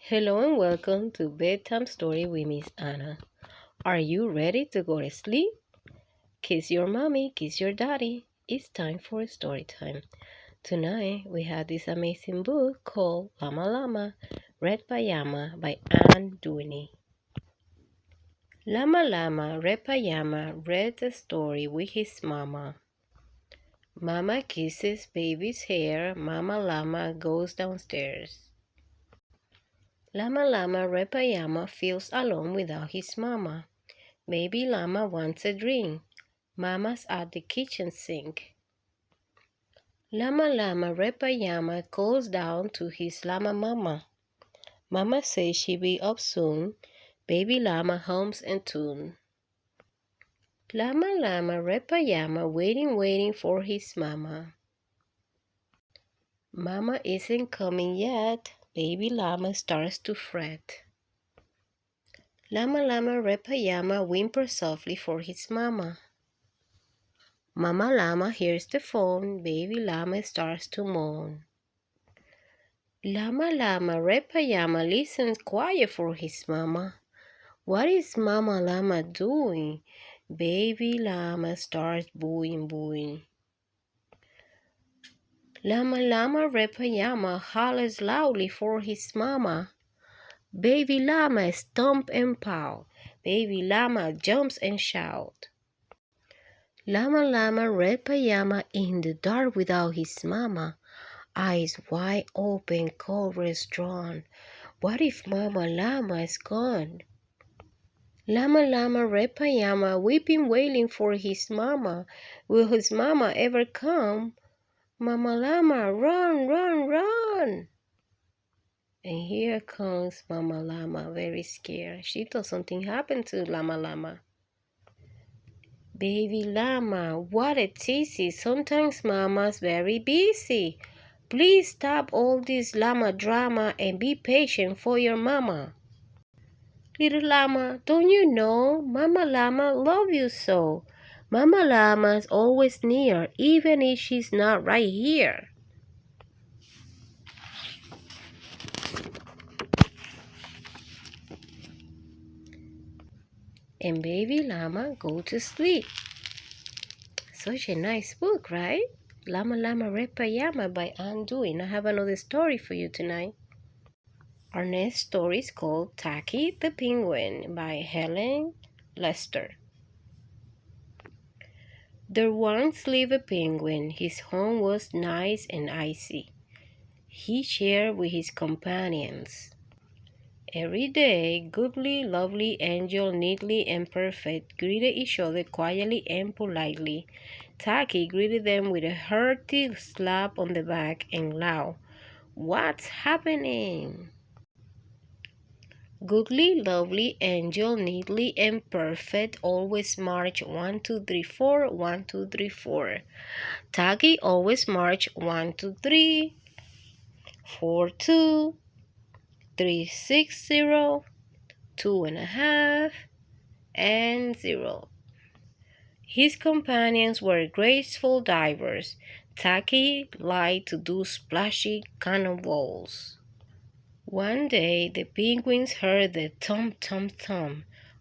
Hello and welcome to Bedtime Story with Miss Anna. Are you ready to go to sleep? Kiss your mommy, kiss your daddy. It's time for story time. Tonight we have this amazing book called Lama Lama, read by Yama by Anne Dewey. Lama Lama, read by Yama, read the story with his mama. Mama kisses baby's hair. Mama Lama goes downstairs. Lama Lama Repayama feels alone without his mama. Baby Llama wants a drink. Mama's at the kitchen sink. Lama Lama Repayama calls down to his llama mama. Mama says she'll be up soon. Baby Llama hums a tune. Lama Lama Repayama waiting for his mama. Mama isn't coming yet. Baby Llama starts to fret. Lama Lama Repayama whimpers softly for his mama. Mama Llama hears the phone. Baby Llama starts to moan. Lama Lama Repayama listens quiet for his mama. What is Mama Llama doing? Baby Llama starts booing. Lama Lama Repayama hollers loudly for his mama. Baby Llama stomp and pout. Baby Llama jumps and shouts. Lama Lama Repayama in the dark without his mama. Eyes wide open, covers drawn. What if Mama Llama is gone? Lama Lama Repayama weeping wailing for his mama. Will his mama ever come? Mama Llama, run! And here comes Mama Llama, very scared. She thought something happened to Lama Lama. Baby Llama, what a teasy. Sometimes Mama's very busy. Please stop all this llama drama and be patient for your mama. Little llama, don't you know Mama Llama loves you so? Mama Llama's always near, even if she's not right here. And Baby Llama go to sleep. Such a nice book, right? Lama Lama Repayama by Anne Dewey. I have another story for you tonight. Our next story is called Taki the Penguin by Helen Lester. There once lived a penguin. His home was nice and icy. He shared with his companions. Every day, Goodly, Lovely, Angel, Neatly, and Perfect greeted each other quietly and politely. Taki greeted them with a hearty slap on the back and loud, "What's happening?" Goodly, Lovely, Angel, Neatly, and Perfect always march 1, 2, 3, 4, 1, 2, 3, 4. Taki always march 1, 2, 3, 4, 2, 3, 6, 0, 2.5, and 0. His companions were graceful divers. Taki liked to do splashy cannonballs. One day the penguins heard the thump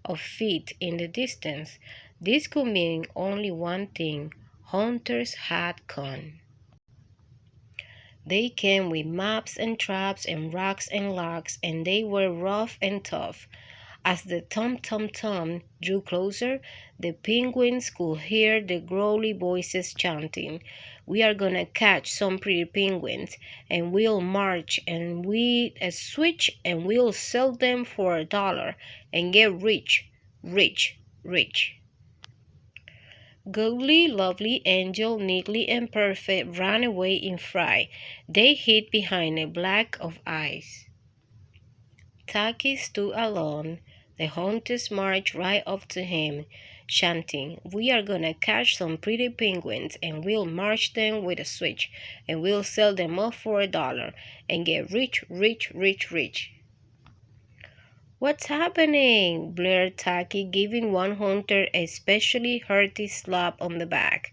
of feet in the distance. This could mean only one thing: hunters had come. They came with maps and traps and rocks and logs, and they were rough and tough. As the thump drew closer, the penguins could hear the growly voices chanting, "We are gonna catch some pretty penguins, and we'll march and we switch, and we'll sell them for $1 and get rich. Goodly, Lovely, Angel, Neatly, and Perfect ran away in fright. They hid behind a black of ice. Taki stood alone. The hunters marched right up to him, chanting, "We are gonna catch some pretty penguins, and we'll march them with a switch, and we'll sell them off for $1 and get rich. "What's happening?" blared Taki, giving one hunter a especially hearty slap on the back.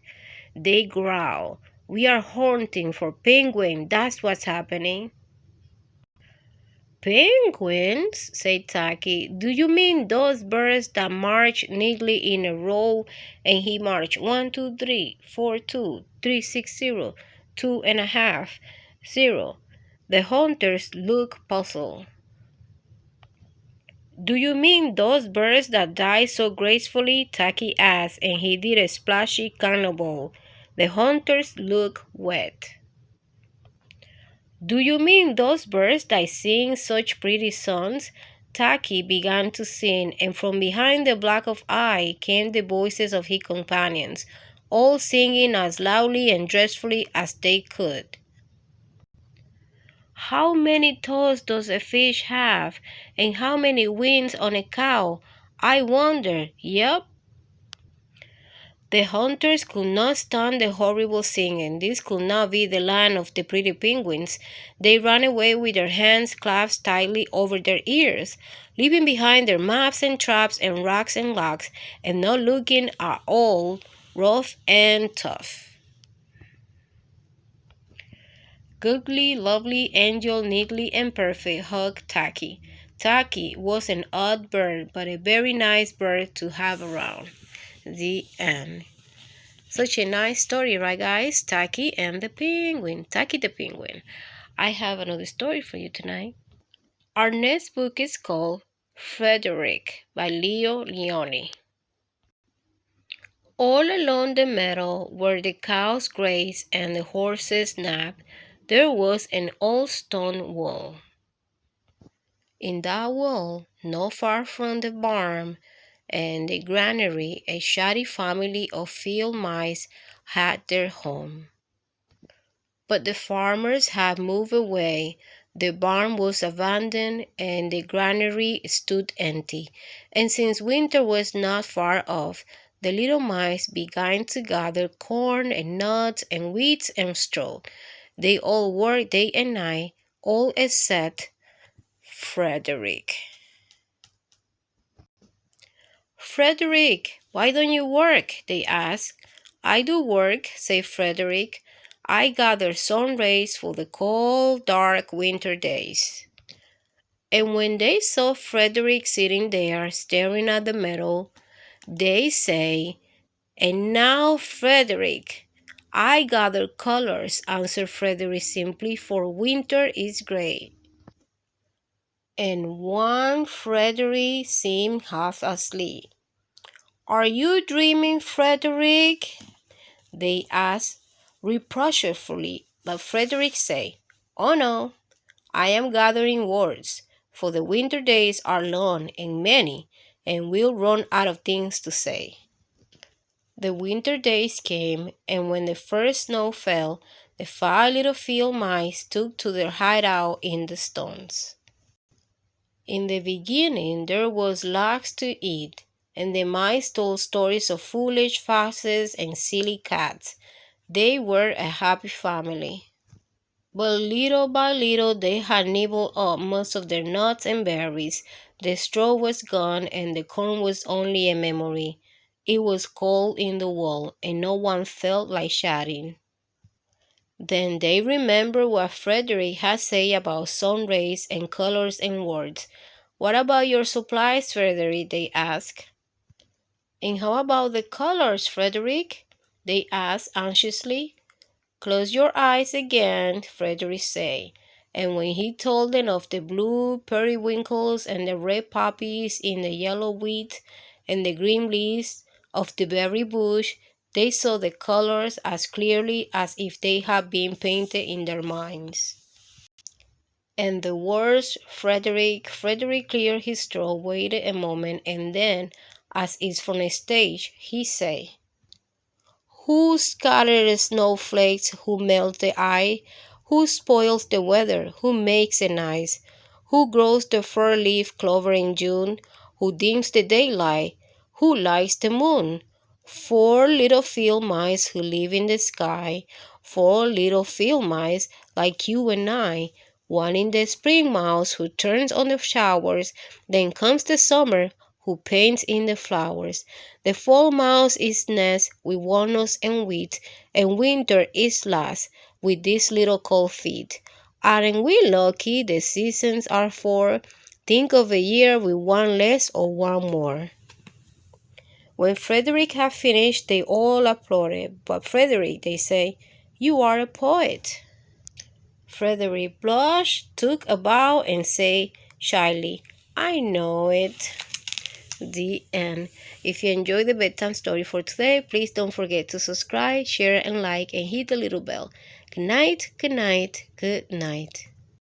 They growled, "We are hunting for penguin, that's what's happening." Penguins, said Taki. Do you mean those birds that march neatly in a row? And he marched 1, 2, 3, 4, 2, 3, 6, 0, 2.5, 0. The hunters looked puzzled. Do you mean those birds that dive so gracefully? Taki asked, and he did a splashy cannonball. The hunters looked wet. Do you mean those birds that sing such pretty songs? Taki began to sing, and from behind the black of eye came the voices of his companions, all singing as loudly and dreadfully as they could. How many toes does a fish have? And how many wings on a cow? I wonder. Yup. The hunters could not stand the horrible singing. This could not be the land of the pretty penguins. They ran away with their hands clasped tightly over their ears, leaving behind their maps and traps and rocks and logs, and not looking at all rough and tough. Goodly, lovely angel, neatly and perfect, hugged Taki. Taki was an odd bird, but a very nice bird to have around. The end. Such a nice story, right, guys? Taki and the penguin. Taki the penguin. I have another story for you tonight. Our next book is called Frederick by Leo Leone. All along the meadow where the cows grazed and the horses napped, there was an old stone wall. In that wall, not far from the barn and the granary, a shabby family of field mice had their home. But the farmers had moved away, the barn was abandoned, and the granary stood empty. And since winter was not far off, the little mice began to gather corn and nuts and wheat and straw. They all worked day and night, all except Frederick. Frederick, why don't you work? They asked. I do work, said Frederick. I gather sun rays for the cold, dark winter days. And when they saw Frederick sitting there staring at the meadow, they say, And now, Frederick, I gather colors, answered Frederick simply, for winter is gray. And one Frederick seemed half asleep. Are you dreaming, Frederick? They asked reproachfully, but Frederick said, Oh no, I am gathering words, for the winter days are long and many, and we'll run out of things to say. The winter days came, and when the first snow fell, the 5 little field mice took to their hideout in the stones. In the beginning there was lots to eat, and the mice told stories of foolish foxes and silly cats. They were a happy family. But little by little they had nibbled up most of their nuts and berries. The straw was gone, and the corn was only a memory. It was cold in the wall, and no one felt like shouting. Then they remembered what Frederick had said about sun rays and colors and words. What about your supplies, Frederick? They asked. And how about the colors, Frederick? They asked anxiously. Close your eyes again, Frederick said. And when he told them of the blue periwinkles and the red poppies in the yellow wheat and the green leaves of the berry bush, they saw the colors as clearly as if they had been painted in their minds. And the words Frederick cleared his throat, waited a moment, and then, as if from a stage, he said, Who scatters snowflakes, who melts the ice, who spoils the weather, who makes it nice, who grows the fir-leaf clover in June, who dims the daylight, who lights the moon? 4 little field mice who live in the sky, 4 little field mice like you and I. One in the spring mouse who turns on the showers, then comes the summer who paints in the flowers. The fall mouse is nest with walnuts and wheat, and winter is last with these little cold feet. Aren't we lucky the seasons are four? Think of a year with one less or one more. When Frederick had finished, they all applauded. But Frederick, they say, you are a poet. Frederick blushed, took a bow, and said shyly, I know it. The end. If you enjoyed the bedtime story for today, please don't forget to subscribe, share, and like, and hit the little bell. Good night, good night, good night.